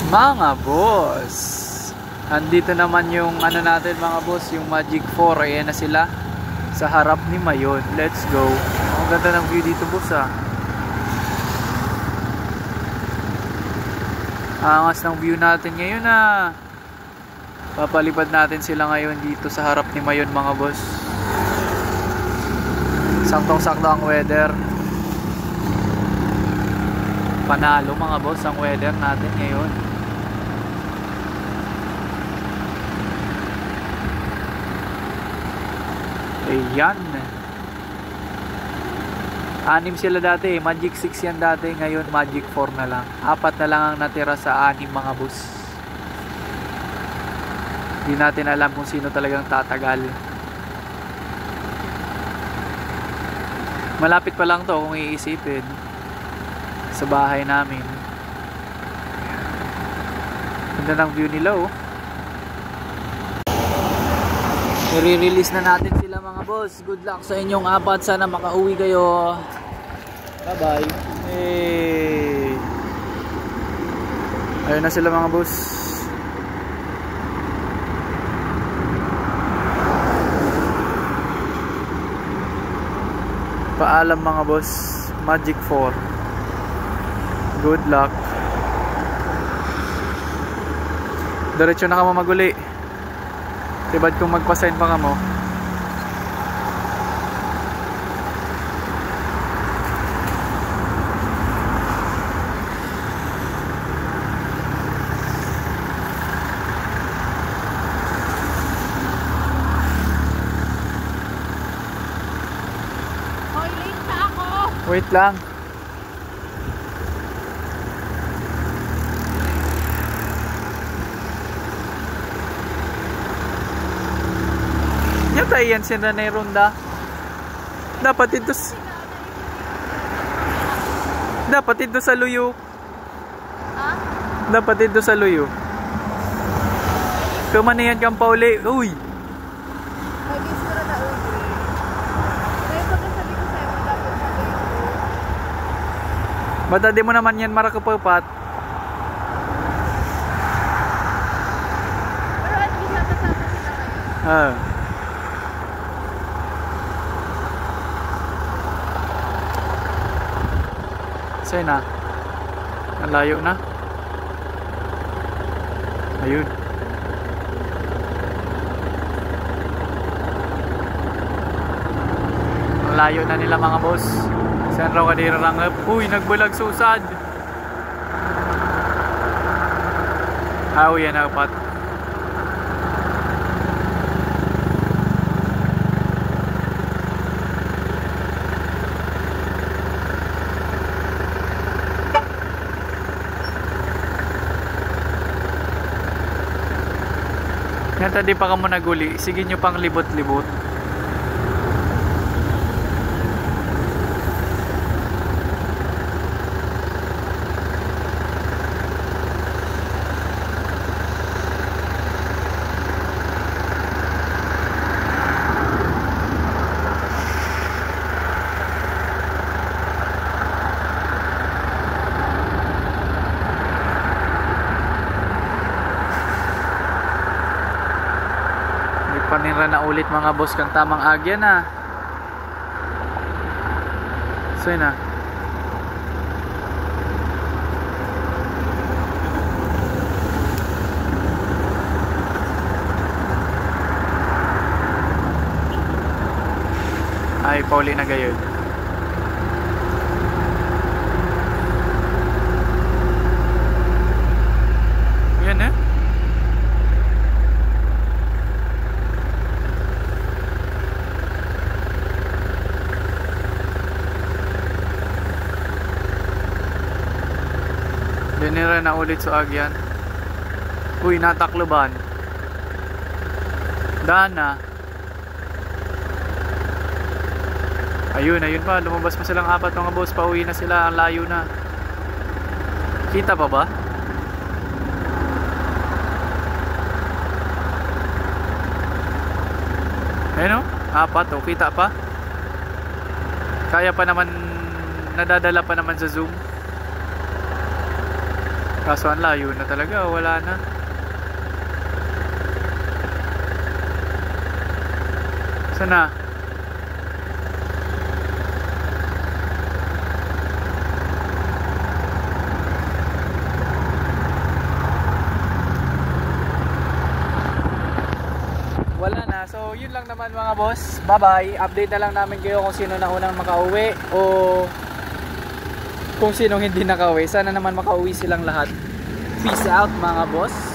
Mga boss, andito naman yung ano natin mga boss, yung Magic 4. Ayan na sila sa harap ni Mayon. Let's go. Ang ganda ng view dito boss ah. Angas ng view natin ngayon ah. Papalipad natin sila ngayon dito sa harap ni Mayon mga boss. Saktong-sakto ang weather. Panalo mga boss ang weather natin ngayon. Ayan. 6 sila dati, Magic 6 yan dati, ngayon Magic 4 na lang. 4 na lang ang natira sa 6 mga boss. Hindi natin alam kung sino talagang tatagal. Malapit pa lang to kung iisipin. Sa bahay namin. Ganda ng view nila oh. I-release na natin sila mga boss. Good luck sa inyong 4. Sana makauwi kayo. Bye bye. Hey. Ayun na sila mga boss. Paalam mga boss. Magic 4. Good luck. Diretso na ka mamaguli. Tibad kung magpasign pa ka mo. Hoy, late na ako. Wait lang. Yata yan sila na ronda. Dapat ito sa luyo. Ha? Dapat ito sa luyo. Kumanayan kang pauli. Uy. May bisura na ulit. Kaya pagkasabi ko sa'yo, dapat sabihin ko. Bata di mo naman yan marakapapat. Pero at least natasama sila ngayon. Sa'yo na. Ang layo na. Ayun. Ang layo na nila mga boss. Saan raw kadira rangap? Uy, nagbulag susad. Yan apat. Yan, tadi pa ka mo naguli. Sige nyo pang libot-libot. Panira na ulit mga boss kang tamang agya na. So yun na. Ay, pauli na gayon. Yan eh. Dinira na ulit sa agyan. Uy, natakloban. Dana. Ayun pa. Lumabas pa silang 4 mga boss. Pauwi na sila. Ang layo na. Kita pa ba? Ayun o. 4 o. Kita pa. Kaya pa naman. Nadadala pa naman sa zoom. Kaso ang layo na talaga, wala na. Saan na? Wala na. So yun lang naman mga boss. Bye bye. Update na lang namin kayo kung sino na unang makauwi o kung sino hindi nakauwi. Sana naman makauwi silang lahat. Peace out mga boss.